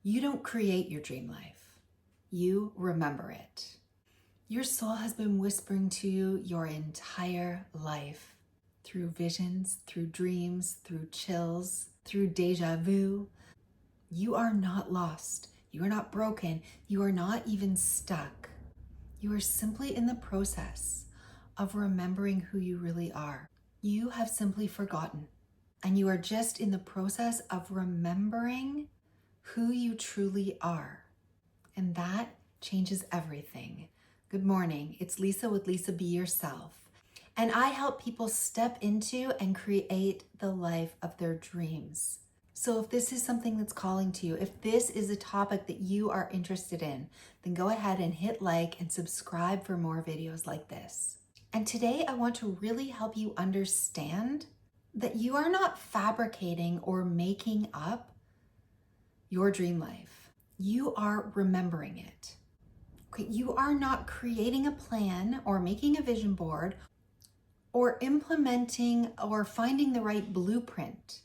You don't create your dream life. You remember it. Your soul has been whispering to you your entire life through visions, through dreams, through chills, through deja vu. You are not lost. You are not broken. You are not even stuck. You are simply in the process of remembering who you really are. You have simply forgotten, and you are just in the process of remembering who you truly are. And that changes everything. Good morning. It's Lisa with Lisa Be Yourself. And I help people step into and create the life of their dreams. So if this is something that's calling to you, if this is a topic that you are interested in, then go ahead and hit like and subscribe for more videos like this. And today I want to really help you understand that you are not fabricating or making up your dream life. You are remembering it. Okay, you are not creating a plan or making a vision board or implementing or finding the right blueprint.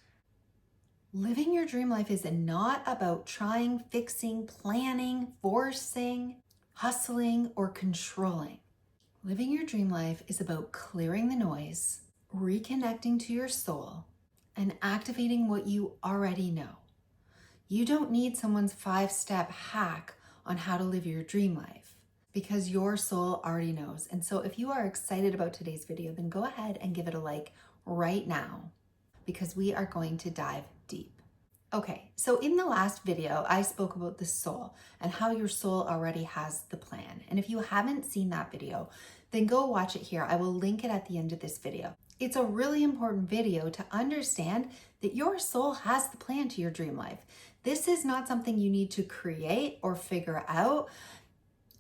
Living your dream life is not about trying, fixing, planning, forcing, hustling, or controlling. Living your dream life is about clearing the noise, reconnecting to your soul, and activating what you already know. You don't need someone's 5-step hack on how to live your dream life because your soul already knows. And so if you are excited about today's video, then go ahead and give it a like right now because we are going to dive deep. Okay, so in the last video, I spoke about the soul and how your soul already has the plan. And if you haven't seen that video, then go watch it here. I will link it at the end of this video. It's a really important video to understand that your soul has the plan to your dream life. This is not something you need to create or figure out.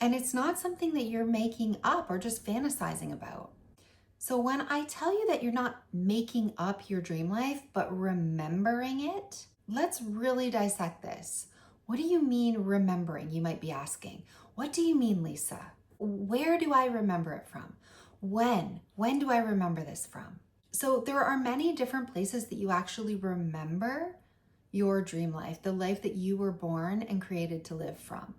And it's not something that you're making up or just fantasizing about. So when I tell you that you're not making up your dream life, but remembering it, let's really dissect this. What do you mean remembering? You might be asking. What do you mean, Lisa? Where do I remember it from? When? When do I remember this from? So there are many different places that you actually remember your dream life, the life that you were born and created to live from.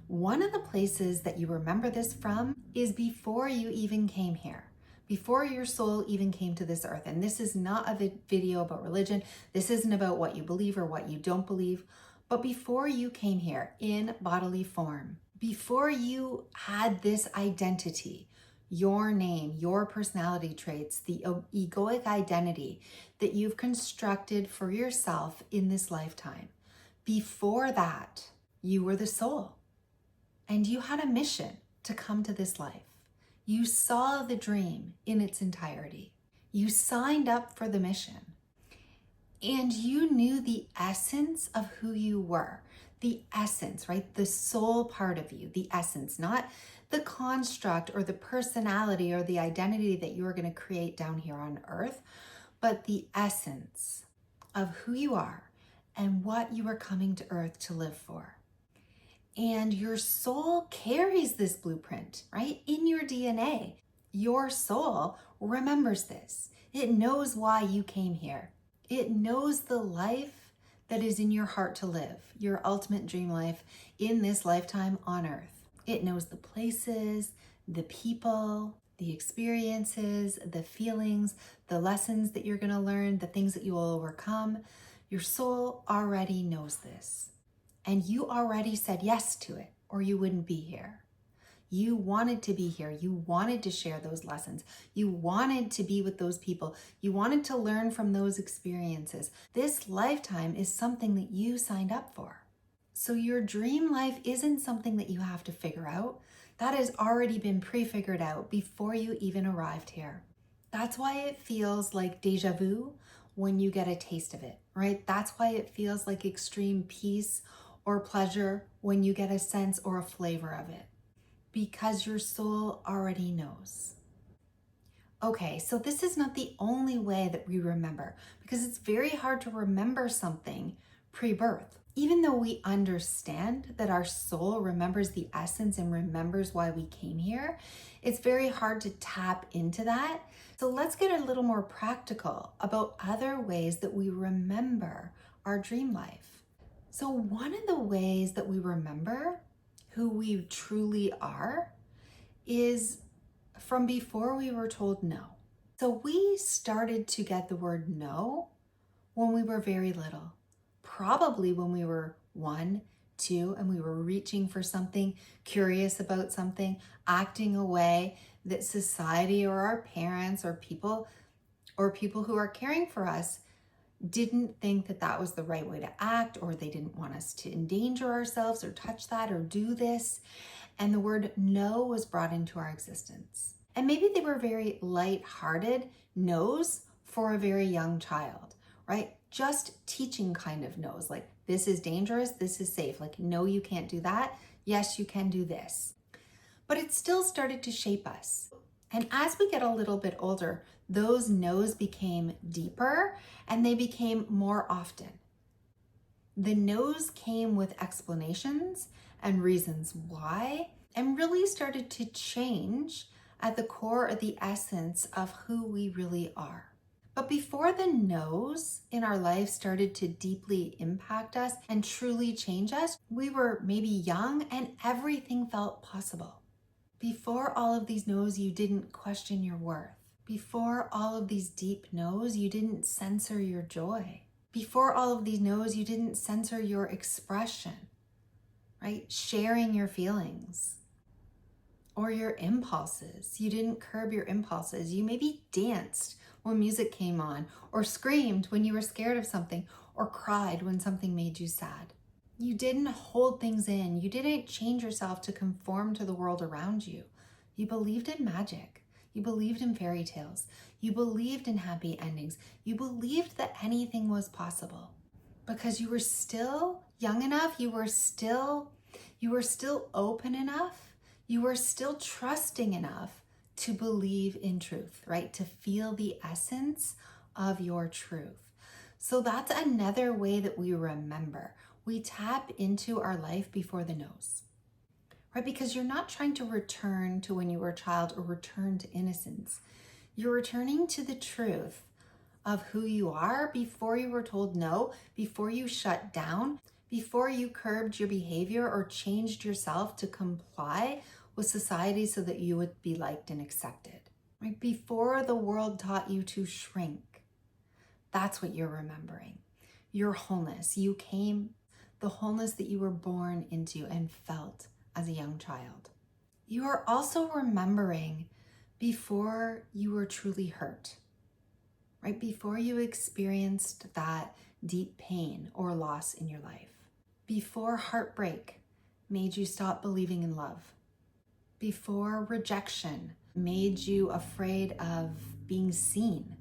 One of the places that you remember this from is before you even came here, before your soul even came to this earth. And this is not a video about religion. This isn't about what you believe or what you don't believe, but before you came here in bodily form, before you had this identity, your name, your personality traits, the egoic identity that you've constructed for yourself in this lifetime. Before that, you were the soul and you had a mission to come to this life. You saw the dream in its entirety. You signed up for the mission and you knew the essence of who you were. The essence, right? The soul part of you, the essence, not the construct or the personality or the identity that you are going to create down here on earth, but the essence of who you are and what you are coming to earth to live for. And your soul carries this blueprint, right? In your DNA. Your soul remembers this. It knows why you came here. It knows the life that is in your heart to live, your ultimate dream life in this lifetime on earth. It knows the places, the people, the experiences, the feelings, the lessons that you're going to learn, the things that you will overcome. Your soul already knows this. And you already said yes to it, or you wouldn't be here. You wanted to be here. You wanted to share those lessons. You wanted to be with those people. You wanted to learn from those experiences. This lifetime is something that you signed up for. So your dream life isn't something that you have to figure out. That has already been pre-figured out before you even arrived here. That's why it feels like deja vu when you get a taste of it, right? That's why it feels like extreme peace or pleasure when you get a sense or a flavor of it, because your soul already knows. Okay, so this is not the only way that we remember, because it's very hard to remember something pre-birth. Even though we understand that our soul remembers the essence and remembers why we came here, it's very hard to tap into that. So let's get a little more practical about other ways that we remember our dream life. So one of the ways that we remember who we truly are is from before we were told no. So we started to get the word no when we were very little, probably when we were 1, 2, and we were reaching for something, curious about something, acting a way that society or our parents or people who are caring for us didn't think that that was the right way to act, or they didn't want us to endanger ourselves or touch that or do this. And the word no was brought into our existence. And maybe they were very light-hearted no's for a very young child, right? Just teaching kind of no's, like this is dangerous, this is safe. Like, no, you can't do that. Yes, you can do this. But it still started to shape us. And as we get a little bit older, those no's became deeper and they became more often. The no's came with explanations and reasons why, and really started to change at the core or the essence of who we really are. But before the no's in our life started to deeply impact us and truly change us, we were maybe young and everything felt possible. Before all of these no's, you didn't question your worth. Before all of these deep no's, you didn't censor your joy. Before all of these no's, you didn't censor your expression, right? Sharing your feelings or your impulses. You didn't curb your impulses. You maybe danced when music came on, or screamed when you were scared of something, or cried when something made you sad. You didn't hold things in. You didn't change yourself to conform to the world around you. You believed in magic. You believed in fairy tales. You believed in happy endings. You believed that anything was possible because you were still young enough. You were still open enough. You were still trusting enough to believe in truth, right? To feel the essence of your truth. So that's another way that we remember. We tap into our life before the no's, right? Because you're not trying to return to when you were a child or return to innocence. You're returning to the truth of who you are before you were told no, before you shut down, before you curbed your behavior or changed yourself to comply with society so that you would be liked and accepted, right? Before the world taught you to shrink. That's what you're remembering. Your wholeness. The wholeness that you were born into and felt as a young child. You are also remembering before you were truly hurt, right? Before you experienced that deep pain or loss in your life. Before heartbreak made you stop believing in love. Before rejection made you afraid of being seen.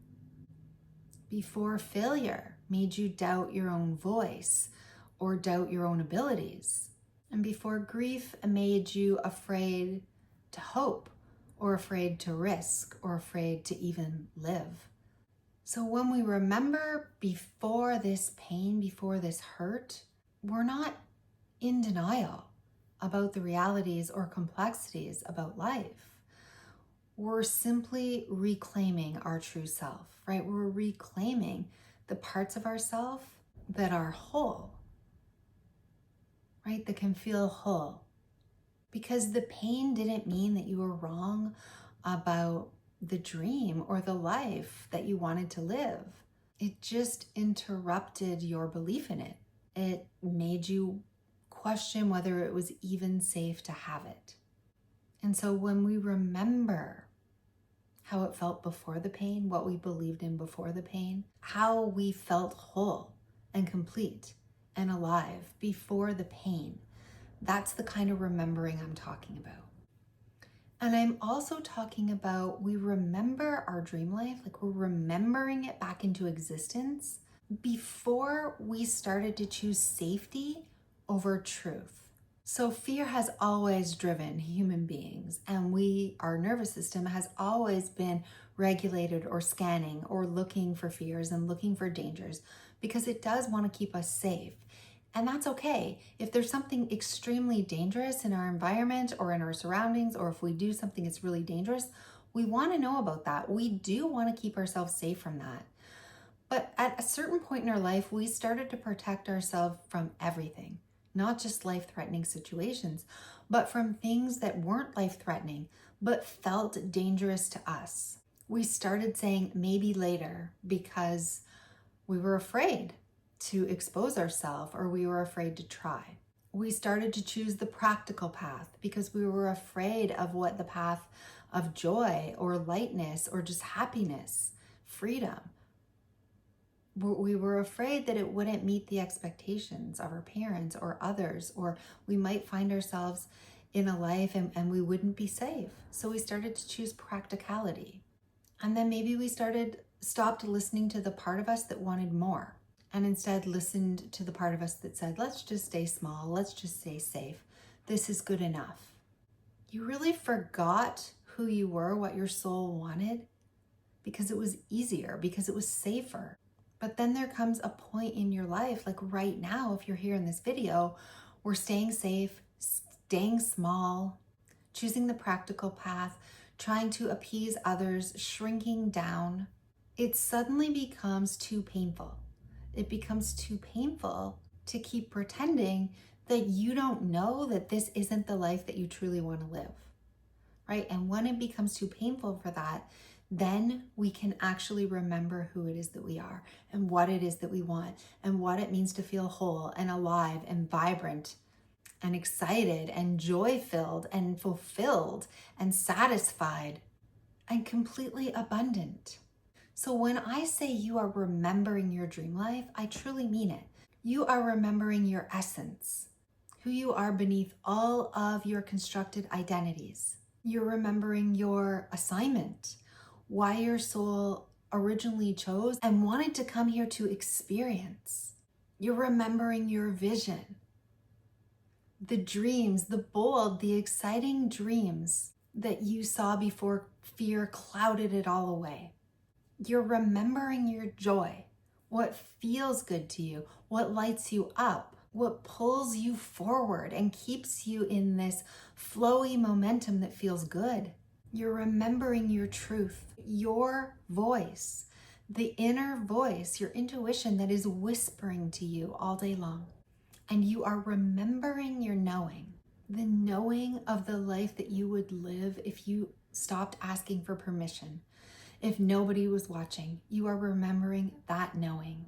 Before failure made you doubt your own voice or doubt your own abilities. And before grief made you afraid to hope or afraid to risk or afraid to even live. So when we remember before this pain, before this hurt, we're not in denial about the realities or complexities about life. We're simply reclaiming our true self, right? We're reclaiming the parts of ourself that are whole, right? That can feel whole. Because the pain didn't mean that you were wrong about the dream or the life that you wanted to live. It just interrupted your belief in it. It made you question whether it was even safe to have it. And so when we remember how it felt before the pain, what we believed in before the pain, how we felt whole and complete and alive before the pain, that's the kind of remembering I'm talking about. And I'm also talking about we remember our dream life, like we're remembering it back into existence before we started to choose safety over truth. So fear has always driven human beings, and our nervous system has always been regulated or scanning or looking for fears and looking for dangers because it does want to keep us safe. And that's okay. If there's something extremely dangerous in our environment or in our surroundings, or if we do something that's really dangerous, we want to know about that. We do want to keep ourselves safe from that. But at a certain point in our life, we started to protect ourselves from everything, not just life-threatening situations, but from things that weren't life-threatening, but felt dangerous to us. We started saying maybe later because we were afraid to expose ourselves or we were afraid to try. We started to choose the practical path because we were afraid of what the path of joy or lightness or just happiness, freedom. We were afraid that it wouldn't meet the expectations of our parents or others, or we might find ourselves in a life and we wouldn't be safe. So we started to choose practicality. And then maybe we stopped listening to the part of us that wanted more and instead listened to the part of us that said, let's just stay small, let's just stay safe. This is good enough. You really forgot who you were, what your soul wanted, because it was easier, because it was safer. But then there comes a point in your life, like right now, if you're here in this video, we're staying safe, staying small, choosing the practical path, trying to appease others, shrinking down. It suddenly becomes too painful. It becomes too painful to keep pretending that you don't know that this isn't the life that you truly want to live, right? And when it becomes too painful for that, then we can actually remember who it is that we are and what it is that we want and what it means to feel whole and alive and vibrant and excited and joy-filled and fulfilled and satisfied and completely abundant. So when I say you are remembering your dream life, I truly mean it. You are remembering your essence, who you are beneath all of your constructed identities. You're remembering your assignment, why your soul originally chose and wanted to come here to experience. You're remembering your vision, the dreams, the bold, the exciting dreams that you saw before fear clouded it all away. You're remembering your joy, what feels good to you, what lights you up, what pulls you forward and keeps you in this flowy momentum that feels good. You're remembering your truth, your voice, the inner voice, your intuition that is whispering to you all day long. And you are remembering your knowing, the knowing of the life that you would live if you stopped asking for permission. If nobody was watching, you are remembering that knowing.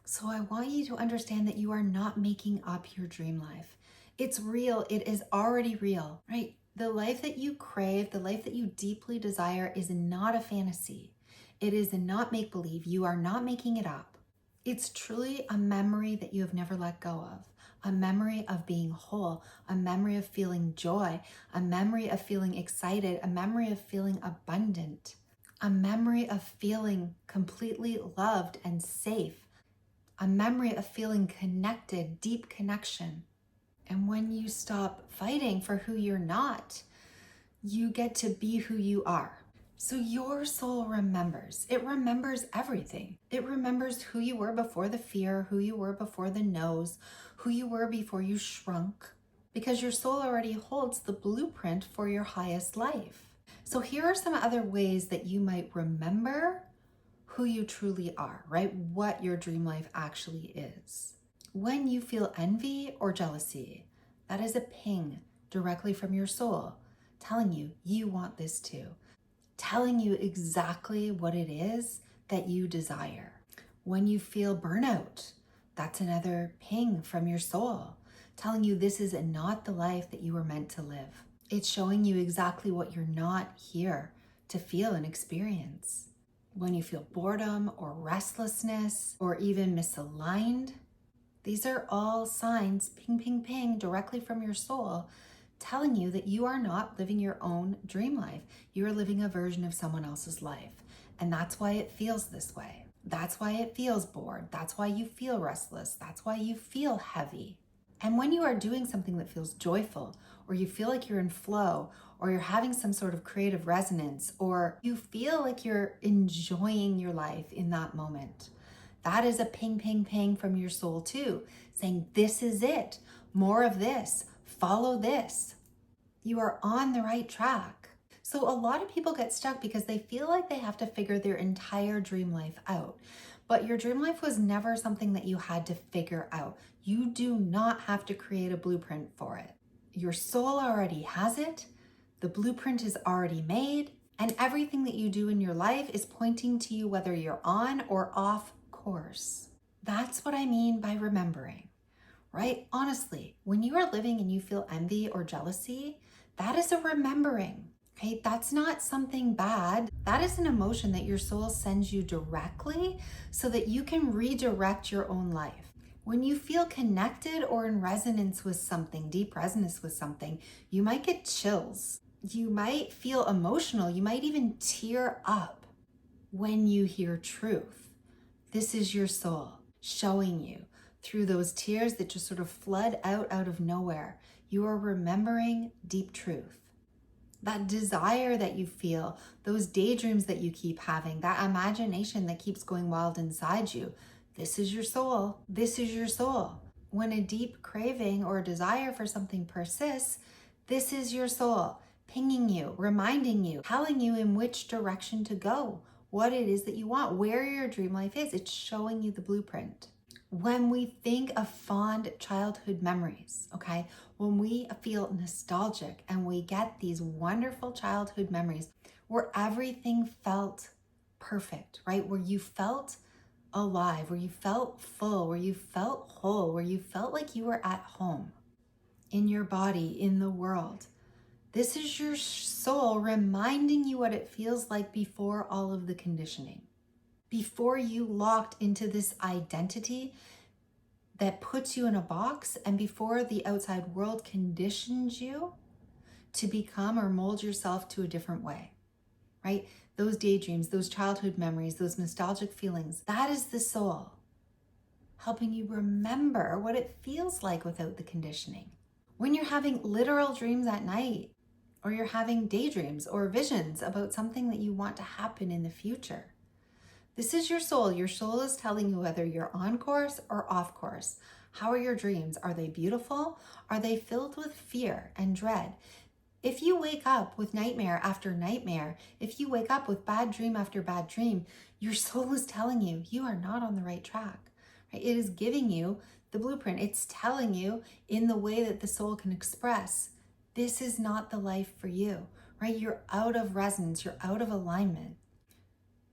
So I want you to understand that you are not making up your dream life. It's real. It is already real, right? The life that you crave, the life that you deeply desire is not a fantasy. It is not make-believe. You are not making it up. It's truly a memory that you have never let go of, a memory of being whole, a memory of feeling joy, a memory of feeling excited, a memory of feeling abundant. A memory of feeling completely loved and safe. A memory of feeling connected, deep connection. And when you stop fighting for who you're not, you get to be who you are. So your soul remembers. It remembers everything. It remembers who you were before the fear, who you were before the no's, who you were before you shrunk, because your soul already holds the blueprint for your highest life. So here are some other ways that you might remember who you truly are, right? What your dream life actually is. When you feel envy or jealousy, that is a ping directly from your soul telling you you want this too, telling you exactly what it is that you desire. When you feel burnout, that's another ping from your soul telling you this is not the life that you were meant to live. It's showing you exactly what you're not here to feel and experience. When you feel boredom or restlessness or even misaligned, these are all signs, ping, ping, ping, directly from your soul, telling you that you are not living your own dream life. You are living a version of someone else's life. And that's why it feels this way. That's why it feels bored. That's why you feel restless. That's why you feel heavy. And when you are doing something that feels joyful, or you feel like you're in flow, or you're having some sort of creative resonance, or you feel like you're enjoying your life in that moment, that is a ping, ping, ping from your soul too, saying, this is it, more of this, follow this. You are on the right track. So a lot of people get stuck because they feel like they have to figure their entire dream life out. But your dream life was never something that you had to figure out. You do not have to create a blueprint for it. Your soul already has it. The blueprint is already made, and everything that you do in your life is pointing to you whether you're on or off course. That's what I mean by remembering, right? Honestly, when you are living and you feel envy or jealousy, that is a remembering. Okay, that's not something bad. That is an emotion that your soul sends you directly so that you can redirect your own life. When you feel connected or in resonance with something, deep resonance with something, you might get chills. You might feel emotional. You might even tear up when you hear truth. This is your soul showing you through those tears that just sort of flood out of nowhere. You are remembering deep truth. That desire that you feel, those daydreams that you keep having, that imagination that keeps going wild inside you. This is your soul. This is your soul. When a deep craving or desire for something persists, this is your soul pinging you, reminding you, telling you in which direction to go, what it is that you want, where your dream life is. It's showing you the blueprint. When we think of fond childhood memories, okay, when we feel nostalgic and we get these wonderful childhood memories where everything felt perfect, right? Where you felt alive, where you felt full, where you felt whole, where you felt like you were at home in your body, in the world. This is your soul reminding you what it feels like before all of the conditioning. Before you locked into this identity that puts you in a box, and before the outside world conditions you to become or mold yourself to a different way, right? Those daydreams, those childhood memories, those nostalgic feelings, that is the soul helping you remember what it feels like without the conditioning. When you're having literal dreams at night, or you're having daydreams or visions about something that you want to happen in the future, this is your soul. Your soul is telling you whether you're on course or off course. How are your dreams? Are they beautiful? Are they filled with fear and dread? If you wake up with nightmare after nightmare, if you wake up with bad dream after bad dream, your soul is telling you you are not on the right track. Right? It is giving you the blueprint. It's telling you in the way that the soul can express, this is not the life for you, right? You're out of resonance. You're out of alignment.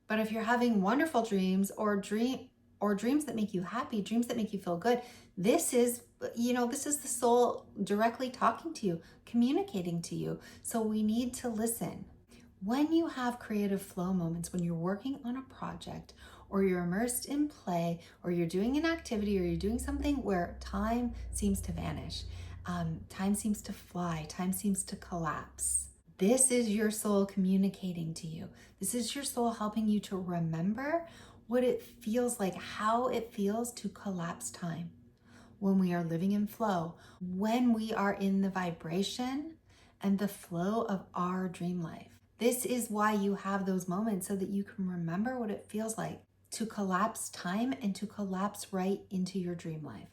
But if you're having wonderful dreams or dreams that make you happy, dreams that make you feel good, this is the soul directly talking to you, communicating to you. So we need to listen. When you have creative flow moments, when you're working on a project or you're immersed in play or you're doing an activity or you're doing something where time seems to vanish, time seems to fly, time seems to collapse. This is your soul communicating to you. This is your soul helping you to remember what it feels like, how it feels to collapse time. When we are living in flow, when we are in the vibration and the flow of our dream life. This is why you have those moments, so that you can remember what it feels like to collapse time and to collapse right into your dream life.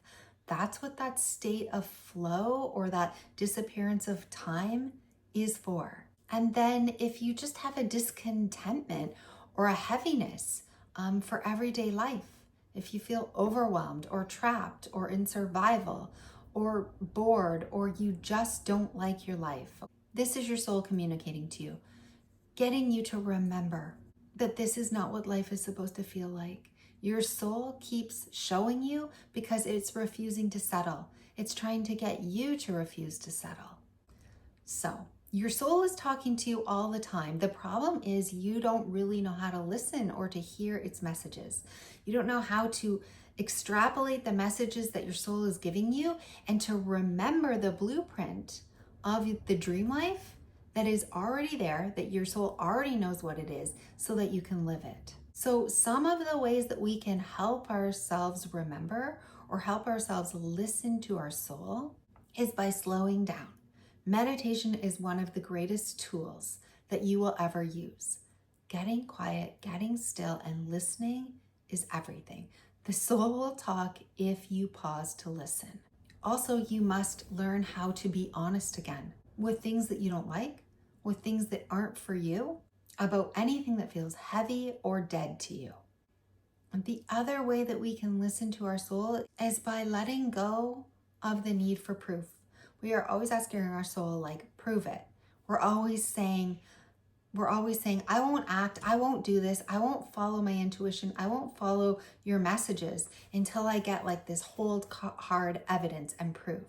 That's what that state of flow or that disappearance of time is for. And then if you just have a discontentment or a heaviness for everyday life, if you feel overwhelmed or trapped or in survival or bored or you just don't like your life, this is your soul communicating to you, getting you to remember that this is not what life is supposed to feel like. Your soul keeps showing you because it's refusing to settle. It's trying to get you to refuse to settle. So your soul is talking to you all the time. The problem is you don't really know how to listen or to hear its messages. You don't know how to extrapolate the messages that your soul is giving you and to remember the blueprint of the dream life that is already there, that your soul already knows what it is, so that you can live it. So some of the ways that we can help ourselves remember or help ourselves listen to our soul is by slowing down. Meditation is one of the greatest tools that you will ever use. Getting quiet, getting still, and listening is everything. The soul will talk if you pause to listen. Also, you must learn how to be honest again with things that you don't like, with things that aren't for you, about anything that feels heavy or dead to you. The other way that we can listen to our soul is by letting go of the need for proof. We are always asking our soul, like, prove it. We're always saying, I won't act, I won't do this, I won't follow my intuition, I won't follow your messages until I get like this hard evidence and proof.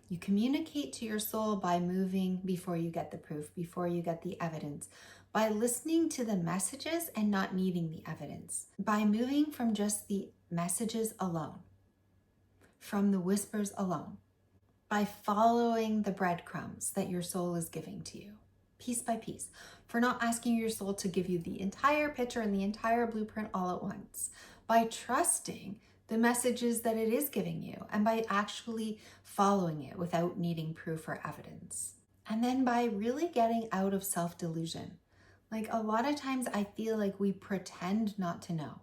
You communicate to your soul by moving before you get the proof, before you get the evidence, by listening to the messages and not needing the evidence, by moving from just the messages alone, from the whispers alone, by following the breadcrumbs that your soul is giving to you, piece by piece, for not asking your soul to give you the entire picture and the entire blueprint all at once, by trusting the messages that it is giving you, and by actually following it without needing proof or evidence. And then by really getting out of self-delusion. Like, a lot of times I feel like we pretend not to know,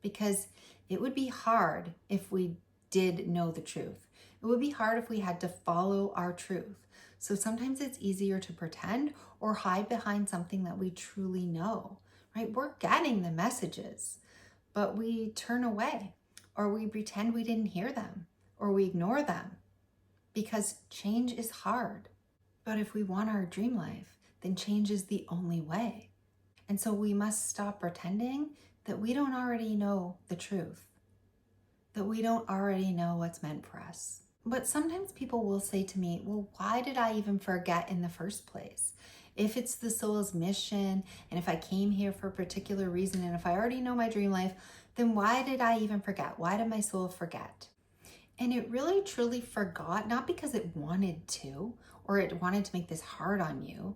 because it would be hard if we did know the truth. It would be hard if we had to follow our truth. So sometimes it's easier to pretend or hide behind something that we truly know, right? We're getting the messages, but we turn away, or we pretend we didn't hear them, or we ignore them, because change is hard. But if we want our dream life, then change is the only way. And so we must stop pretending that we don't already know the truth, that we don't already know what's meant for us. But sometimes people will say to me, well, why did I even forget in the first place? If it's the soul's mission, and if I came here for a particular reason, and if I already know my dream life, then why did I even forget? Why did my soul forget? And it really truly forgot, not because it wanted to, or it wanted to make this hard on you.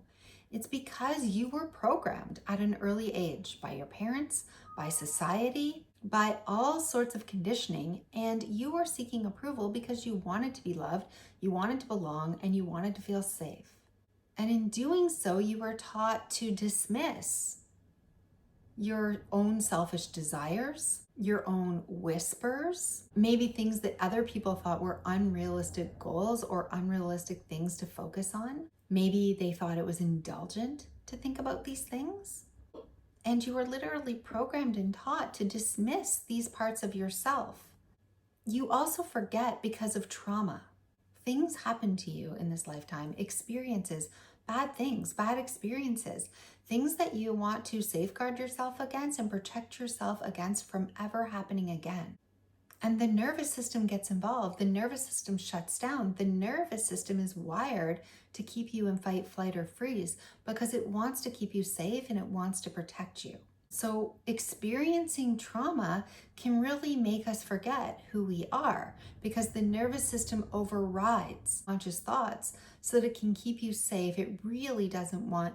It's because you were programmed at an early age by your parents, by society, by all sorts of conditioning, and you were seeking approval because you wanted to be loved, you wanted to belong, and you wanted to feel safe. And in doing so, you were taught to dismiss your own selfish desires, your own whispers, maybe things that other people thought were unrealistic goals or unrealistic things to focus on. Maybe they thought it was indulgent to think about these things. And you were literally programmed and taught to dismiss these parts of yourself. You also forget because of trauma. Things happen to you in this lifetime, experiences, bad things, bad experiences, things that you want to safeguard yourself against and protect yourself against from ever happening again. And the nervous system gets involved. The nervous system shuts down. The nervous system is wired to keep you in fight, flight, or freeze because it wants to keep you safe and it wants to protect you. So experiencing trauma can really make us forget who we are because the nervous system overrides conscious thoughts so that it can keep you safe. It really doesn't want,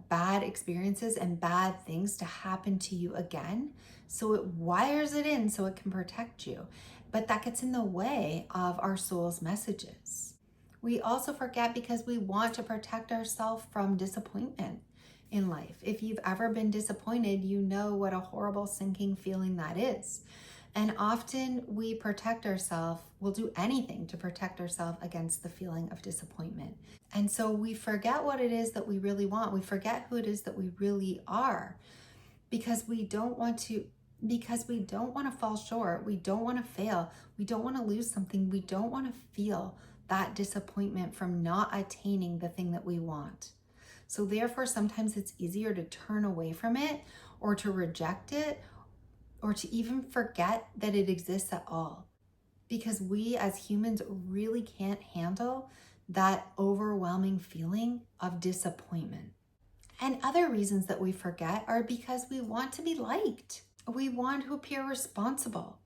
bad experiences and bad things to happen to you again. So it wires it in so it can protect you. But that gets in the way of our soul's messages. We also forget because we want to protect ourselves from disappointment in life. If you've ever been disappointed, you know what a horrible sinking feeling that is. And often we protect ourselves, we'll do anything to protect ourselves against the feeling of disappointment. And so we forget what it is that we really want. We forget who it is that we really are because we don't want to fall short. We don't want to fail. We don't want to lose something. We don't want to feel that disappointment from not attaining the thing that we want. So therefore, sometimes it's easier to turn away from it or to reject it or to even forget that it exists at all. Because we as humans really can't handle that overwhelming feeling of disappointment. And other reasons that we forget are because we want to be liked. We want to appear responsible.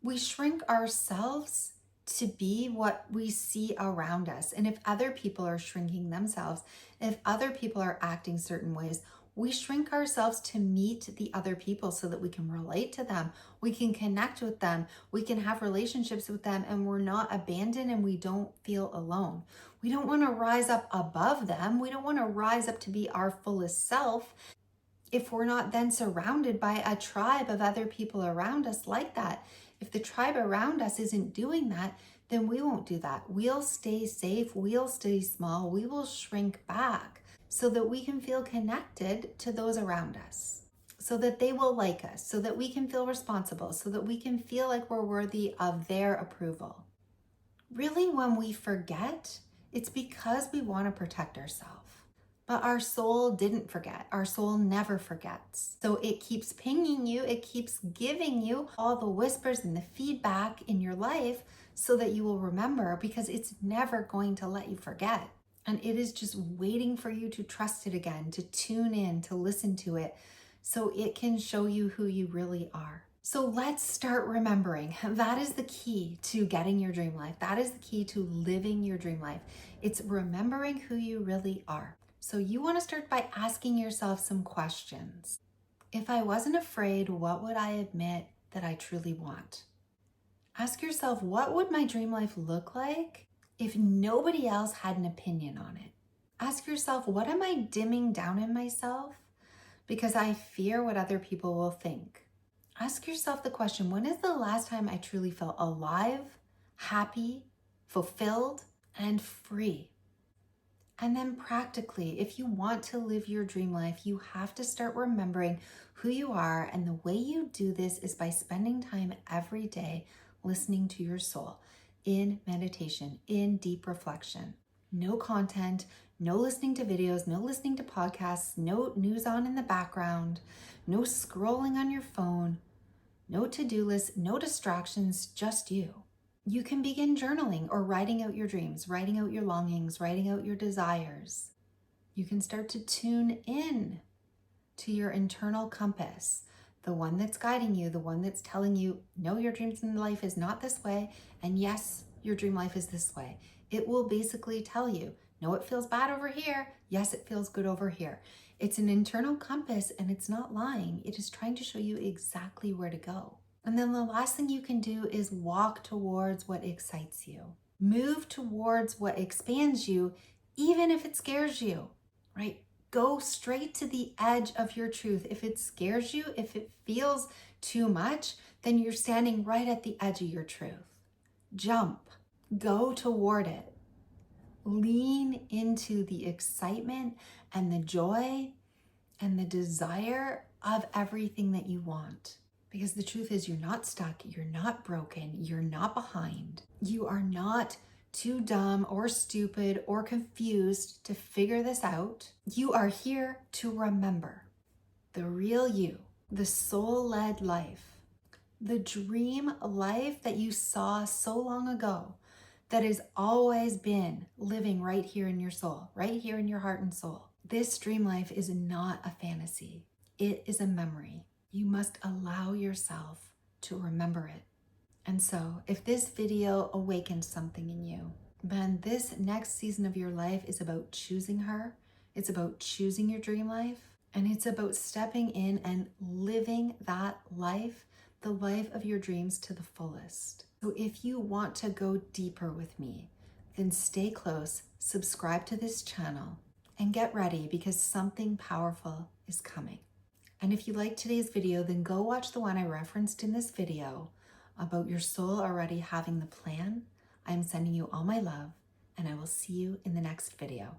We shrink ourselves to be what we see around us. And if other people are shrinking themselves, if other people are acting certain ways, we shrink ourselves to meet the other people so that we can relate to them, we can connect with them, we can have relationships with them, and we're not abandoned and we don't feel alone. We don't want to rise up above them. We don't want to rise up to be our fullest self if we're not then surrounded by a tribe of other people around us like that. If the tribe around us isn't doing that, then we won't do that. We'll stay safe, we'll stay small, we will shrink back so that we can feel connected to those around us. so that they will like us, so that we can feel responsible, so that we can feel like we're worthy of their approval. Really, when we forget, it's because we want to protect ourselves. But our soul didn't forget. Our soul never forgets. So it keeps pinging you. It keeps giving you all the whispers and the feedback in your life so that you will remember, because it's never going to let you forget. And it is just waiting for you to trust it again, to tune in, to listen to it, so it can show you who you really are. So let's start remembering. That is the key to getting your dream life. That is the key to living your dream life. It's remembering who you really are. So you want to start by asking yourself some questions. If I wasn't afraid, what would I admit that I truly want? Ask yourself, what would my dream life look like if nobody else had an opinion on it? Ask yourself, what am I dimming down in myself because I fear what other people will think? Ask yourself the question, when is the last time I truly felt alive, happy, fulfilled, and free? And then practically, if you want to live your dream life, you have to start remembering who you are. And the way you do this is by spending time every day listening to your soul in meditation, in deep reflection. No content, no listening to videos, no listening to podcasts, no news on in the background, no scrolling on your phone, no to-do list, no distractions, just you. You can begin journaling or writing out your dreams, writing out your longings, writing out your desires. You can start to tune in to your internal compass, the one that's guiding you, the one that's telling you, no, your dreams in life is not this way, and yes, your dream life is this way. It will basically tell you, no, it feels bad over here. Yes, it feels good over here. It's an internal compass, and it's not lying. It is trying to show you exactly where to go. And then the last thing you can do is walk towards what excites you. Move towards what expands you, even if it scares you, right? Go straight to the edge of your truth. If it scares you, if it feels too much, then you're standing right at the edge of your truth. Jump, go toward it. Lean into the excitement and the joy and the desire of everything that you want. Because the truth is, you're not stuck, you're not broken, you're not behind. You are not too dumb or stupid or confused to figure this out. You are here to remember the real you, the soul-led life, the dream life that you saw so long ago that has always been living right here in your soul, right here in your heart and soul. This dream life is not a fantasy. It is a memory. You must allow yourself to remember it. And so if this video awakens something in you, then this next season of your life is about choosing her. It's about choosing your dream life. And it's about stepping in and living that life, the life of your dreams, to the fullest. So if you want to go deeper with me, then stay close, subscribe to this channel, and get ready, because something powerful is coming. And if you liked today's video, then go watch the one I referenced in this video about your soul already having the plan. I'm sending you all my love, and I will see you in the next video.